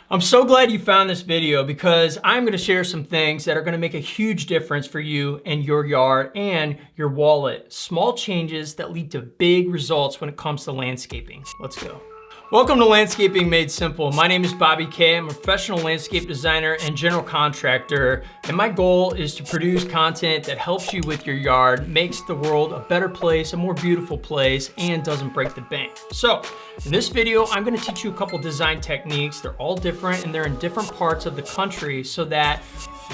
I'm so glad you found this video because I'm going to share some things that are going to make a huge difference for you and your yard and your wallet. Small changes that lead to big results when it comes to landscaping. Let's go. Welcome to Landscaping Made Simple. My name is Bobby K. I'm a professional landscape designer and general contractor, and my goal is to produce content that helps you with your yard, makes the world a better place, a more beautiful place, and doesn't break the bank. So, in this video, I'm gonna teach you a couple design techniques. They're all different and they're in different parts of the country so that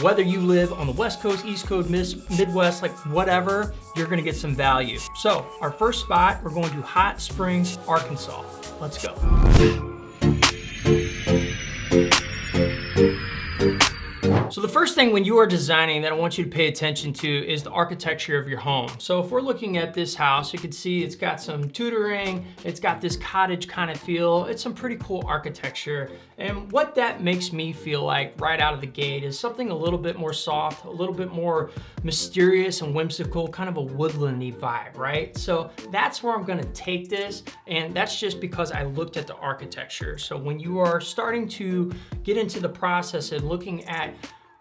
whether you live on the West Coast, East Coast, Midwest, like whatever, you're gonna get some value. So, our first spot, we're going to Hot Springs, Arkansas. Let's go. So the first thing when you are designing that I want you to pay attention to is the architecture of your home. So if we're looking at this house, you can see it's got some tutoring, it's got this cottage kind of feel, it's some pretty cool architecture. And what that makes me feel like right out of the gate is something a little bit more soft, a little bit more mysterious and whimsical, kind of a woodlandy vibe, right? So that's where I'm gonna take this, and that's just because I looked at the architecture. So when you are starting to get into the process and looking at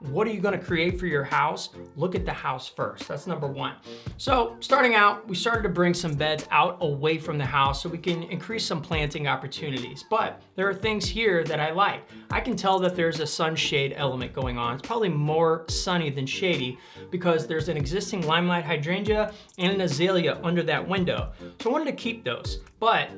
what are you gonna create for your house? Look at the house first, that's number one. So starting out, we started to bring some beds out away from the house so we can increase some planting opportunities. But there are things here that I like. I can tell that there's a sunshade element going on. It's probably more sunny than shady because there's an existing limelight hydrangea and an azalea under that window. So I wanted to keep those, but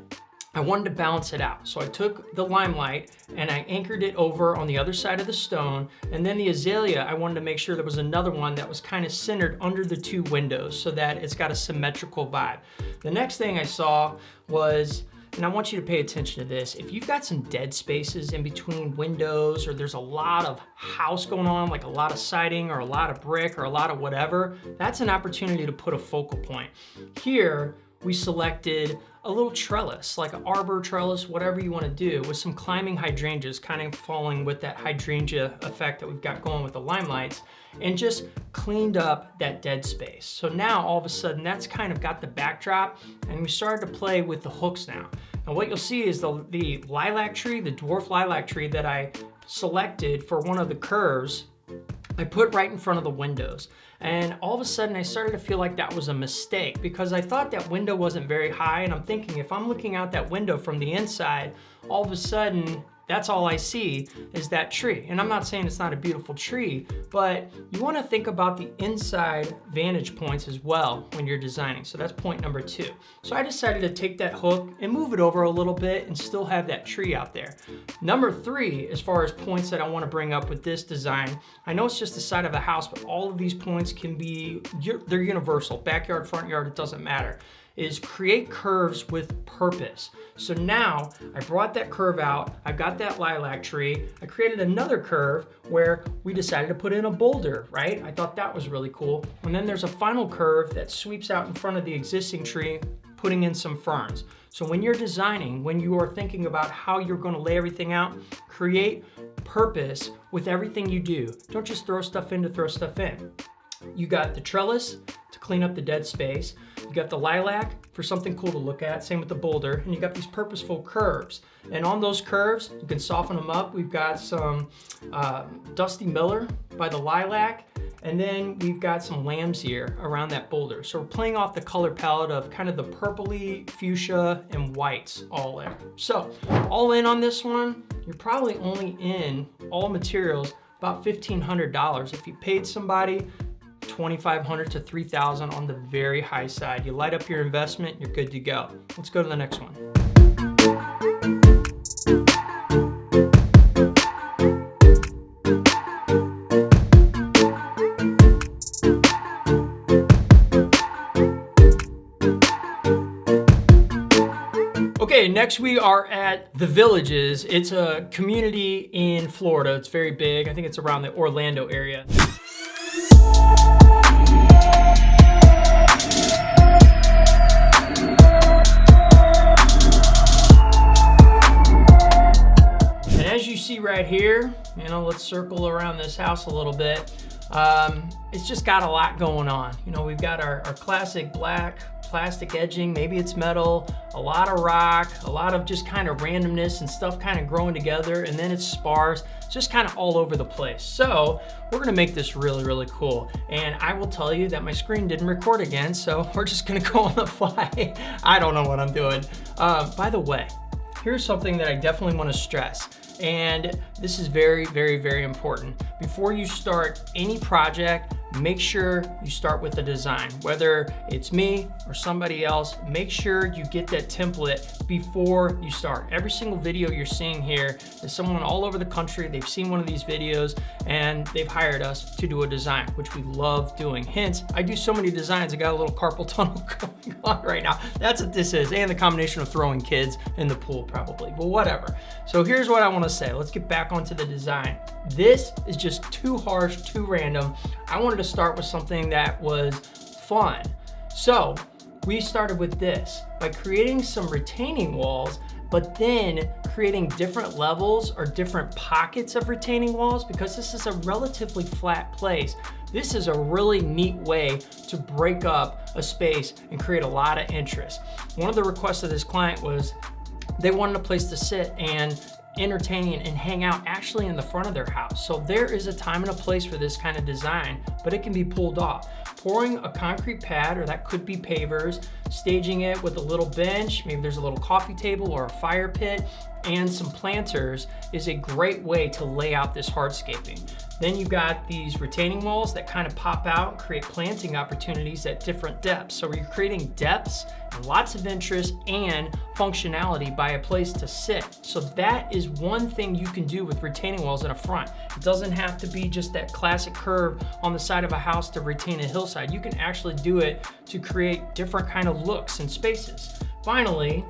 I wanted to balance it out. So I took the limelight and I anchored it over on the other side of the stone. And then the azalea, I wanted to make sure there was another one that was kind of centered under the two windows so that it's got a symmetrical vibe. The next thing I saw was, and I want you to pay attention to this, if you've got some dead spaces in between windows or there's a lot of house going on, like a lot of siding or a lot of brick or a lot of whatever, that's an opportunity to put a focal point. Here, we selected a little trellis, like an arbor trellis, whatever you want to do, with some climbing hydrangeas kind of falling with that hydrangea effect that we've got going with the limelights, and just cleaned up that dead space. So now all of a sudden that's kind of got the backdrop, and we started to play with the hooks now. And what you'll see is the lilac tree, the dwarf lilac tree that I selected for one of the curves, I put right in front of the windows. And all of a sudden I started to feel like that was a mistake because I thought that window wasn't very high, and I'm thinking if I'm looking out that window from the inside, all of a sudden that's all I see is that tree. And I'm not saying it's not a beautiful tree, but you want to think about the inside vantage points as well when you're designing. So that's point number two. So I decided to take that hook and move it over a little bit and still have that tree out there. Number three, as far as points that I want to bring up with this design, I know it's just the side of the house, but all of these points can be, they're universal. Backyard, front yard, it doesn't matter. Is create curves with purpose. So now I brought that curve out, I've got that lilac tree, I created another curve where we decided to put in a boulder, right? I thought that was really cool. And then there's a final curve that sweeps out in front of the existing tree, putting in some ferns. So when you're designing, when you are thinking about how you're gonna lay everything out, create purpose with everything you do. Don't just throw stuff in to throw stuff in. You got the trellis to clean up the dead space. You got the lilac for something cool to look at, same with the boulder, and you got these purposeful curves. And on those curves, you can soften them up. We've got some Dusty Miller by the lilac, and then we've got some lamb's ear around that boulder. So we're playing off the color palette of kind of the purpley, fuchsia, and whites all in. So all in on this one, you're probably only in all materials about $1,500. If you paid somebody $2,500 to $3,000 on the very high side. You light up your investment, you're good to go. Let's go to the next one. Okay, next we are at The Villages. It's a community in Florida. It's very big. I think it's around the Orlando area. Right here, you know, let's circle around this house a little bit. It's just got a lot going on. You know, we've got our classic black plastic edging, maybe it's metal, a lot of rock, a lot of just kind of randomness and stuff kind of growing together, and then it's sparse. It's just kind of all over the place. So we're gonna make this really, really cool. And I will tell you that my screen didn't record again, so we're just gonna go on the fly. I don't know what I'm doing. By the way, here's something that I definitely want to stress. And this is very, very, very important. Before you start any project, make sure you start with the design. Whether it's me or somebody else, make sure you get that template before you start. Every single video you're seeing here is someone all over the country. They've seen one of these videos and they've hired us to do a design, which we love doing. Hence, I do so many designs. I got a little carpal tunnel going on right now. That's what this is. And the combination of throwing kids in the pool probably, but whatever. So here's what I want to say. Let's get back onto the design. This is just too harsh, too random. I wanted to start with something that was fun. So we started with this by creating some retaining walls, but then creating different levels or different pockets of retaining walls. Because this is a relatively flat place, this is a really neat way to break up a space and create a lot of interest. One of the requests of this client was they wanted a place to sit and entertain and hang out actually in the front of their house. So there is a time and a place for this kind of design, but it can be pulled off. Pouring a concrete pad, or that could be pavers, staging it with a little bench, maybe there's a little coffee table or a fire pit, and some planters is a great way to lay out this hardscaping. Then you've got these retaining walls that kind of pop out, create planting opportunities at different depths. So you're creating depths and lots of interest and functionality by a place to sit. So that is one thing you can do with retaining walls in a front. It doesn't have to be just that classic curve on the side of a house to retain a hillside. You can actually do it to create different kind of looks and spaces. Finally,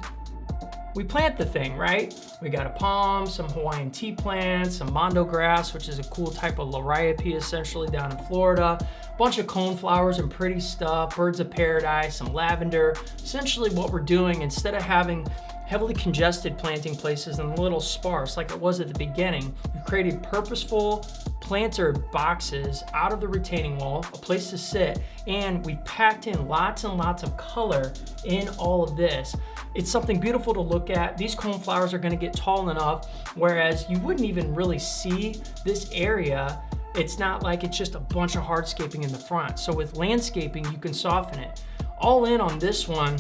we plant the thing, right? We got a palm, some Hawaiian tea plants, some mondo grass, which is a cool type of liriope essentially down in Florida, a bunch of cone flowers and pretty stuff, birds of paradise, some lavender. Essentially what we're doing, instead of having heavily congested planting places and a little sparse like it was at the beginning, we created purposeful planter boxes out of the retaining wall, a place to sit, and we packed in lots and lots of color in all of this. It's something beautiful to look at. These cone flowers are gonna get tall enough, whereas you wouldn't even really see this area. It's not like it's just a bunch of hardscaping in the front. So with landscaping, you can soften it. All in on this one,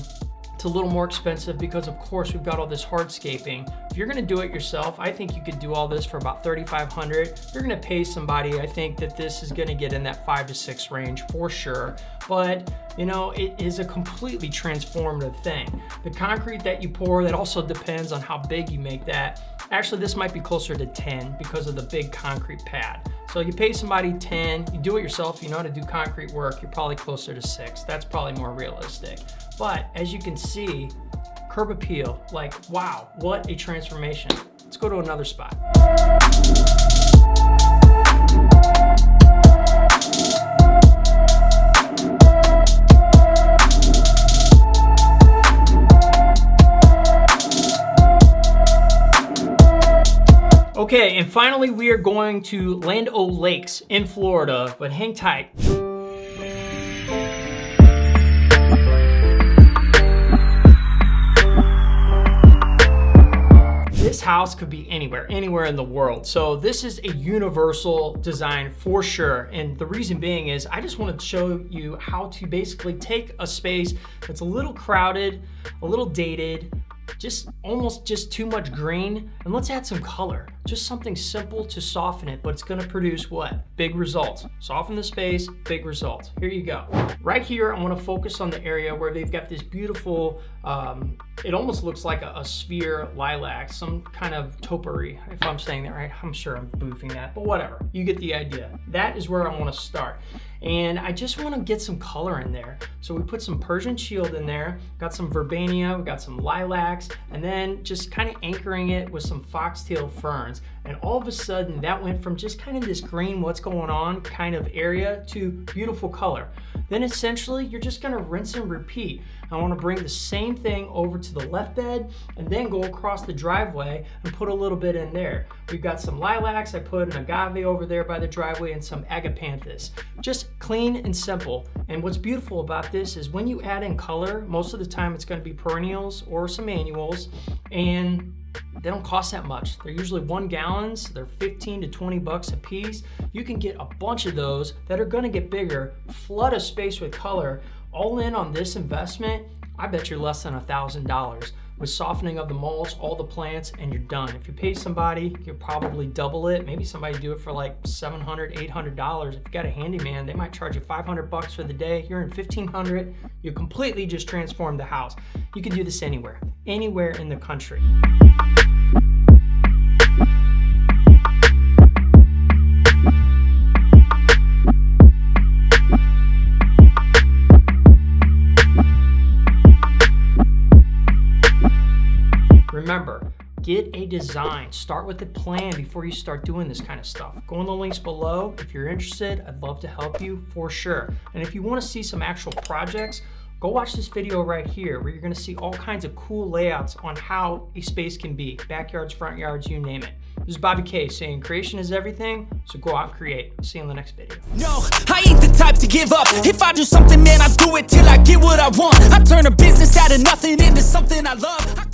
it's a little more expensive because of course we've got all this hardscaping. If you're gonna do it yourself, I think you could do all this for about $3,500. If you're gonna pay somebody, I think that this is gonna get in that 5 to 6 range for sure. But you know, it is a completely transformative thing. The concrete that you pour, that also depends on how big you make that. Actually, this might be closer to 10 because of the big concrete pad. So you pay somebody 10, you do it yourself, you know how to do concrete work, you're probably closer to 6. That's probably more realistic. But as you can see, curb appeal, like wow, what a transformation. Let's go to another spot. Okay, and finally we are going to Land O' Lakes in Florida, but hang tight. This house could be anywhere in the world. So this is a universal design for sure. And the reason being is I just want to show you how to basically take a space that's a little crowded, a little dated, just almost just too much green, and let's add some color. Just something simple to soften it, but it's gonna produce what? Big results. Soften the space, big results. Here you go. Right here, I wanna focus on the area where they've got this beautiful, it almost looks like a sphere lilac, some kind of topiary, if I'm saying that right. I'm sure I'm boofing that, but whatever. You get the idea. That is where I wanna start. And I just wanna get some color in there. So we put some Persian shield in there, got some verbena, we got some lilacs, and then just kind of anchoring it with some foxtail ferns. And all of a sudden that went from just kind of this green, what's going on kind of area to beautiful color. Then essentially you're just gonna rinse and repeat. I wanna bring the same thing over to the left bed and then go across the driveway and put a little bit in there. We've got some lilacs, I put an agave over there by the driveway and some agapanthus. Just clean and simple. And what's beautiful about this is when you add in color, most of the time it's gonna be perennials or some annuals, and they don't cost that much. They're usually 1 gallons. They're 15 to 20 bucks a piece. You can get a bunch of those that are gonna get bigger, flood a space with color. All in on this investment, I bet you're less than $1,000. With softening of the mulch, all the plants, and you're done. If you pay somebody, you'll probably double it. Maybe somebody do it for like $700, $800. If you got a handyman, they might charge you 500 bucks for the day. You're in 1,500. You completely just transform the house. You can do this anywhere in the country. Remember, get a design. Start with a plan before you start doing this kind of stuff. Go on the links below. If you're interested, I'd love to help you for sure. And if you want to see some actual projects, go watch this video right here where you're going to see all kinds of cool layouts on how a space can be. Backyards, front yards, you name it. This is Bobby K saying creation is everything, so go out and create. See you in the next video. No, I ain't the type to give up. If I do something, man, I do it till I get what I want. I turn a business out of nothing into something I love.